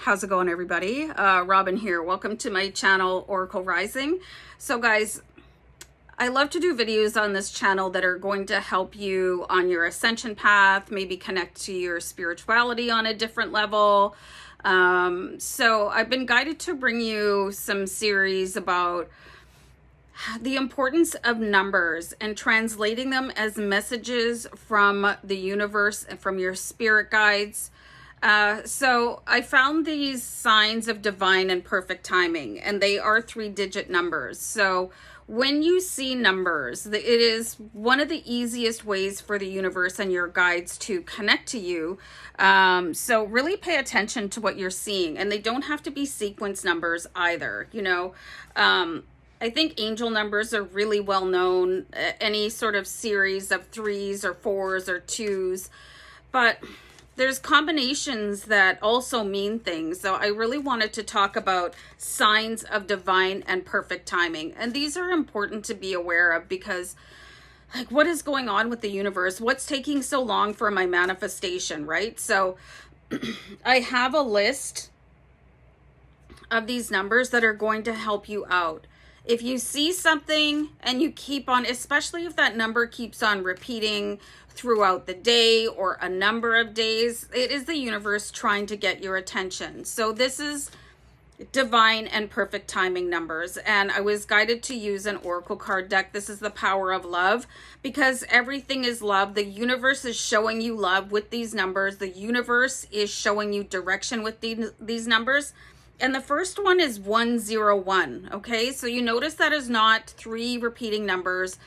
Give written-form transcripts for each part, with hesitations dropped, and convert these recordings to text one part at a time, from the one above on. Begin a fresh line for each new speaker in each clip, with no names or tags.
How's it going, everybody? Robin here. Welcome to my channel, Oracle Rising. So guys, I love to do videos on this channel that are going to help you on your ascension path, maybe connect to your spirituality on a different level. So I've been guided to bring you some series about the importance of numbers and translating them as messages from the universe and from your spirit guides. So I found these signs of divine and perfect timing, and they are 3-digit numbers. So when you see numbers, it is one of the easiest ways for the universe and your guides to connect to you. So really pay attention to what you're seeing, and they don't have to be sequence numbers either. I think angel numbers are really well known, any sort of series of 3s or 4s or 2s, but there's combinations that also mean things. So I really wanted to talk about signs of divine and perfect timing. And these are important to be aware of because, like, what is going on with the universe? What's taking so long for my manifestation, right? So I have a list of these numbers that are going to help you out. If you see something and you keep on, especially if that number keeps on repeating throughout the day or a number of days, it is the universe trying to get your attention. So this is divine and perfect timing numbers. And I was guided to use an oracle card deck. This is the power of love, because everything is love. The universe is showing you love with these numbers. The universe is showing you direction with these numbers. And the first one is 101. Okay, so you notice that is not 3 repeating numbers.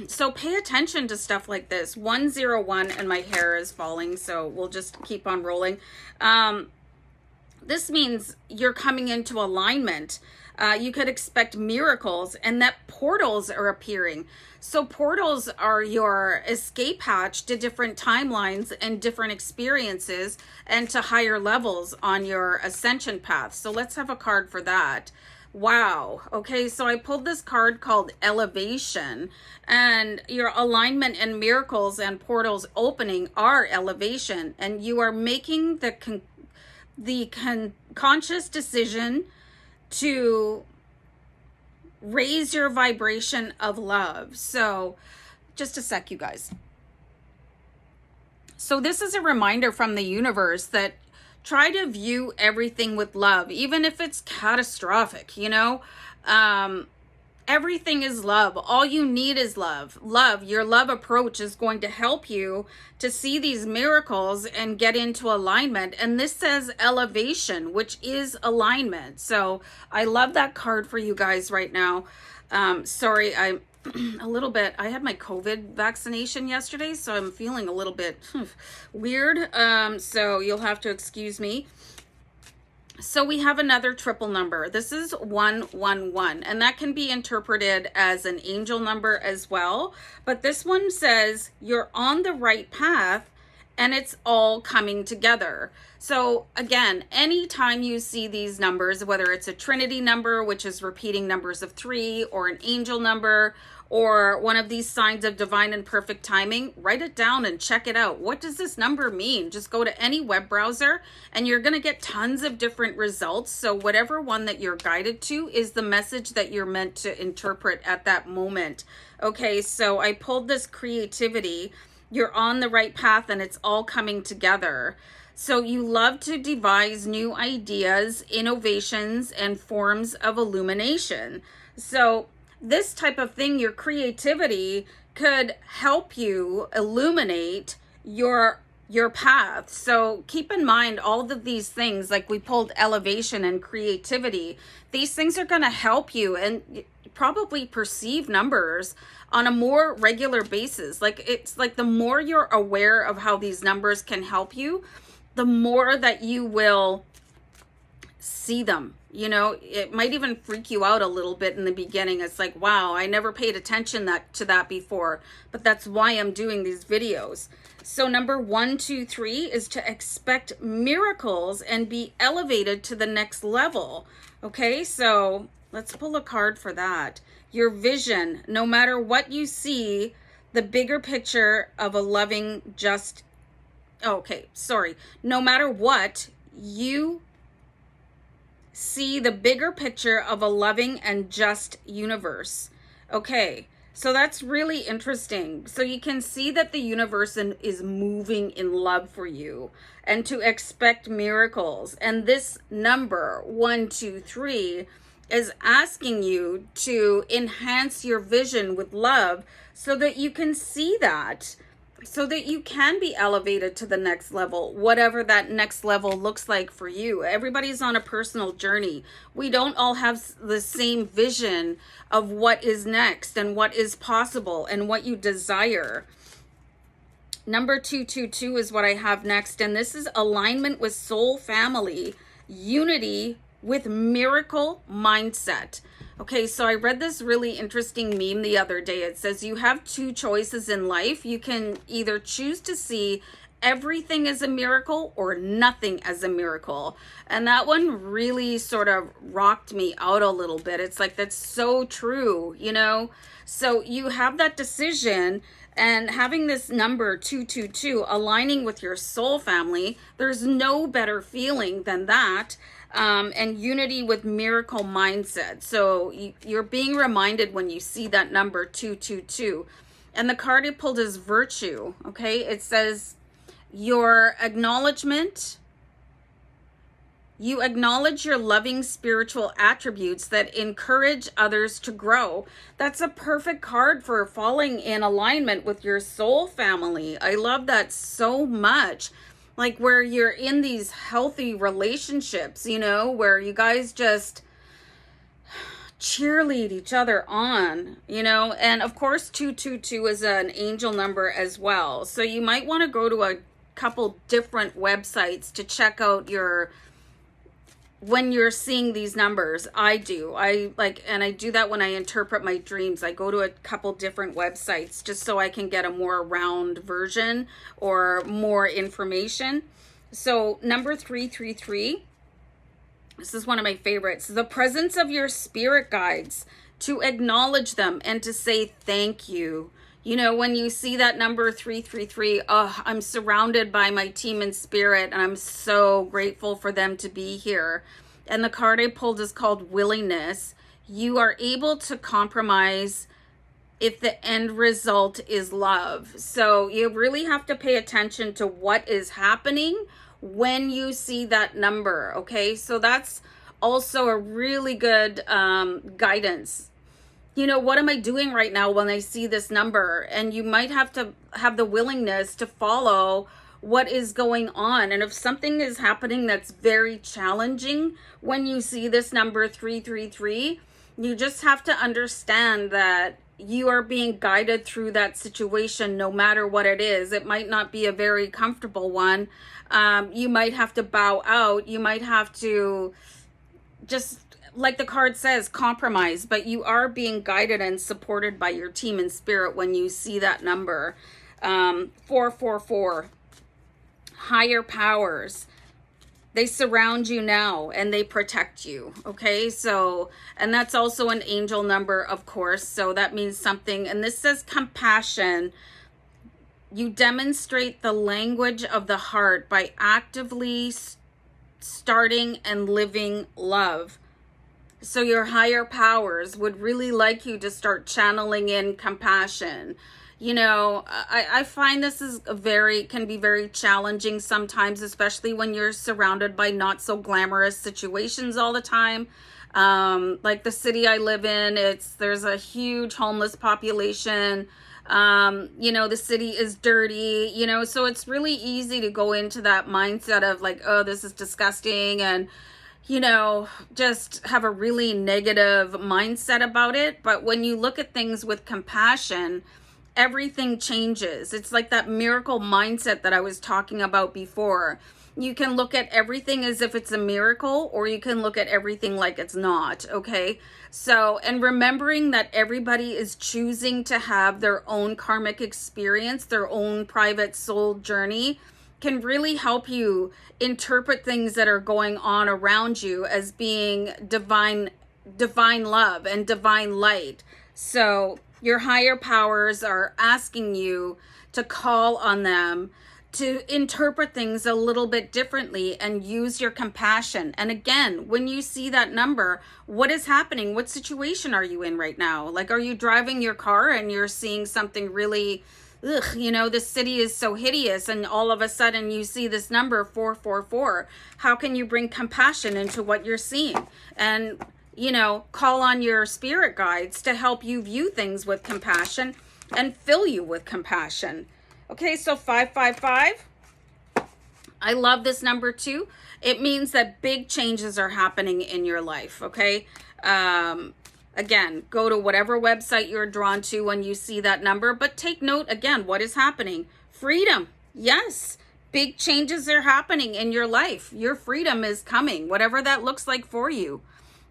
So pay attention to stuff like this. 101, and my hair is falling, so we'll just keep on rolling. This means you're coming into alignment. You could expect miracles, and that portals are appearing. So portals are your escape hatch to different timelines and different experiences and to higher levels on your ascension path. So let's have a card for that. Wow. Okay, so I pulled this card called Elevation, and your alignment and miracles and portals opening are elevation, and you are making the conscious decision to raise your vibration of love. So just a sec, you guys. So this is a reminder from the universe that try to view everything with love, even if it's catastrophic, everything is love. All you need is love. Your love approach is going to help you to see these miracles and get into alignment. And this says elevation, which is alignment. So I love that card for you guys right now. Sorry, I'm a little bit, I had my COVID vaccination yesterday, so I'm feeling a little bit weird. So you'll have to excuse me. So we have another triple number. This is 111, and that can be interpreted as an angel number as well. But this one says you're on the right path and it's all coming together. So again, anytime you see these numbers, whether it's a Trinity number, which is repeating numbers of 3, or an angel number, or one of these signs of divine and perfect timing, write it down and check it out. What does this number mean? Just go to any web browser and you're going to get tons of different results. So whatever one that you're guided to is the message that you're meant to interpret at that moment. Okay, so I pulled this creativity. You're on the right path and it's all coming together. So you love to devise new ideas, innovations, and forms of illumination. So this type of thing, your creativity could help you illuminate your path. So keep in mind all of these things, like we pulled elevation and creativity. These things are going to help you and probably perceive numbers on a more regular basis. Like it's like the more you're aware of how these numbers can help you, the more that you will see them. It might even freak you out a little bit in the beginning. It's like, wow, I never paid attention to that before, but that's why I'm doing these videos. So number 1, 2, 3 is to expect miracles and be elevated to the next level. Okay, so let's pull a card for that. Your vision, no matter what you see, the bigger picture of a loving, just, no matter what you see the bigger picture of a loving and just universe. Okay, so that's really interesting. So you can see that the universe is moving in love for you, and to expect miracles. And this number 123 is asking you to enhance your vision with love so that you can see that, so that you can be elevated to the next level, whatever that next level looks like for you. Everybody's on a personal journey. We don't all have the same vision of what is next and what is possible and what you desire. Number 222 is what I have next, and this is alignment with soul family, unity with miracle mindset. Okay, so I read this really interesting meme the other day. It says you have two choices in life. You can either choose to see everything as a miracle or nothing as a miracle. And that one really sort of rocked me out a little bit. It's like, that's so true, you know? So you have that decision, and having this number 222 aligning with your soul family, there's no better feeling than that. And unity with miracle mindset. So you're being reminded when you see that number 222. And the card I pulled is virtue. Okay, it says your acknowledgement. You acknowledge your loving spiritual attributes that encourage others to grow. That's a perfect card for falling in alignment with your soul family. I love that so much. Like where you're in these healthy relationships, you know, where you guys just cheerlead each other on, you know. And of course 222 is an angel number as well. So you might want to go to a couple different websites to check out your, when you're seeing these numbers. I do that when I interpret my dreams. I go to a couple different websites just so I can get a more round version or more information. So number 333, this is one of my favorites. The presence of your spirit guides, to acknowledge them and to say thank you. You know, when you see that number 333, I'm surrounded by my team in spirit, and I'm so grateful for them to be here. And the card I pulled is called willingness. You are able to compromise if the end result is love. So you really have to pay attention to what is happening when you see that number. Okay, so that's also a really good guidance. You know, what am I doing right now when I see this number? And you might have to have the willingness to follow what is going on. And if something is happening that's very challenging when you see this number 333, you just have to understand that you are being guided through that situation no matter what it is. It might not be a very comfortable one. You might have to bow out. You might have to just, like the card says, compromise, but you are being guided and supported by your team in spirit when you see that number. 444, higher powers. They surround you now and they protect you. Okay, so, and that's also an angel number, of course. So that means something. And this says compassion. You demonstrate the language of the heart by actively starting and living love. So your higher powers would really like you to start channeling in compassion. You know, I find this is can be very challenging sometimes, especially when you're surrounded by not so glamorous situations all the time. Like the city I live in, there's a huge homeless population. You know, the city is dirty, you know, so it's really easy to go into that mindset of like, oh, this is disgusting, and you know, just have a really negative mindset about it. But when you look at things with compassion, everything changes. It's like that miracle mindset that I was talking about before. You can look at everything as if it's a miracle, or you can look at everything like it's not. Okay, so, and remembering that everybody is choosing to have their own karmic experience, their own private soul journey, can really help you interpret things that are going on around you as being divine love and divine light. So your higher powers are asking you to call on them to interpret things a little bit differently and use your compassion. And again, when you see that number, what is happening? What situation are you in right now? Like, are you driving your car and you're seeing something really, you know, this city is so hideous, and all of a sudden you see this number 444. How can you bring compassion into what you're seeing? And, you know, call on your spirit guides to help you view things with compassion and fill you with compassion. Okay, so 555. I love this number too. It means that big changes are happening in your life, okay? Again, go to whatever website you're drawn to when you see that number, but take note again, what is happening? Freedom. Yes, big changes are happening in your life. Your freedom is coming, whatever that looks like for you.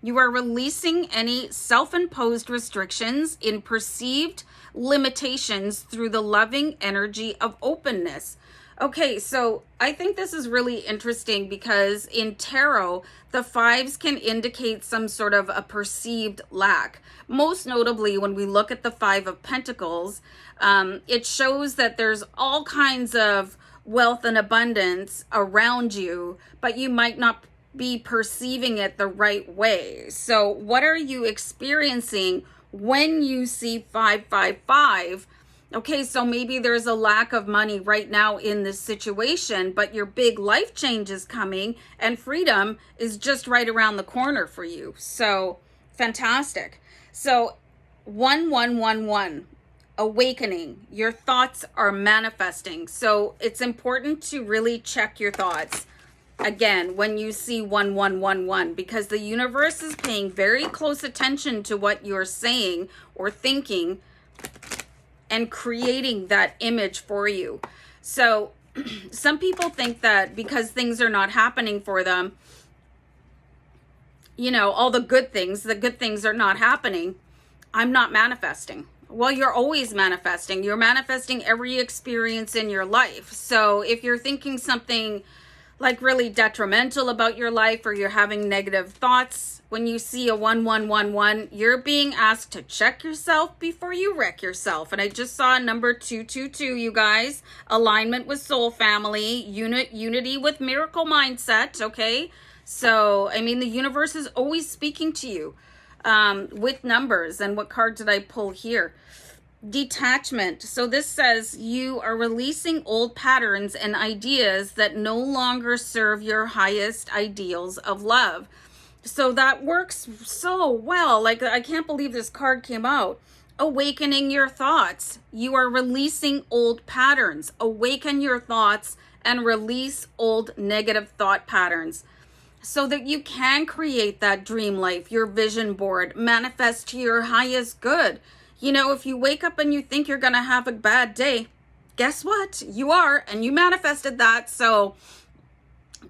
You are releasing any self-imposed restrictions in perceived limitations through the loving energy of openness. Okay, so I think this is really interesting because in tarot, the fives can indicate some sort of a perceived lack. Most notably, when we look at the Five of Pentacles, it shows that there's all kinds of wealth and abundance around you, but you might not be perceiving it the right way. So what are you experiencing when you see 555? Okay, so maybe there's a lack of money right now in this situation, but your big life change is coming and freedom is just right around the corner for you. So fantastic. So 1111, awakening. Your thoughts are manifesting. So it's important to really check your thoughts. Again, when you see 1111, because the universe is paying very close attention to what you're saying or thinking and creating that image for you. So some people think that because things are not happening for them, you know, all the good things are not happening, I'm not manifesting. Well, you're always manifesting. You're manifesting every experience in your life. So if you're thinking something like really detrimental about your life, or you're having negative thoughts, when you see a 1111, you're being asked to check yourself before you wreck yourself. And I just saw number 222, you guys. Alignment with soul family, unity with miracle mindset, okay? So, I mean, the universe is always speaking to you with numbers. And what card did I pull here? Detachment. So this says you are releasing old patterns and ideas that no longer serve your highest ideals of love. So that works so well. Like, I can't believe this card came out. Awakening your thoughts. You are releasing old patterns. Awaken your thoughts and release old negative thought patterns so that you can create that dream life, your vision board, manifest to your highest good. You know, if you wake up and you think you're going to have a bad day, guess what? You are, and you manifested that. So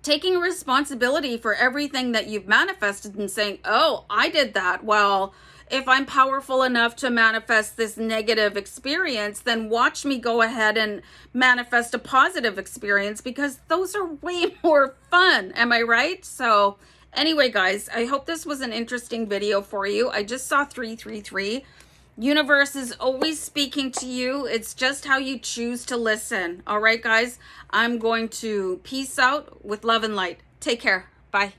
taking responsibility for everything that you've manifested and saying, oh, I did that. Well, if I'm powerful enough to manifest this negative experience, then watch me go ahead and manifest a positive experience, because those are way more fun. Am I right? So anyway, guys, I hope this was an interesting video for you. I just saw 333. Universe is always speaking to you. It's just how you choose to listen. All right, guys, I'm going to peace out with love and light. Take care. Bye.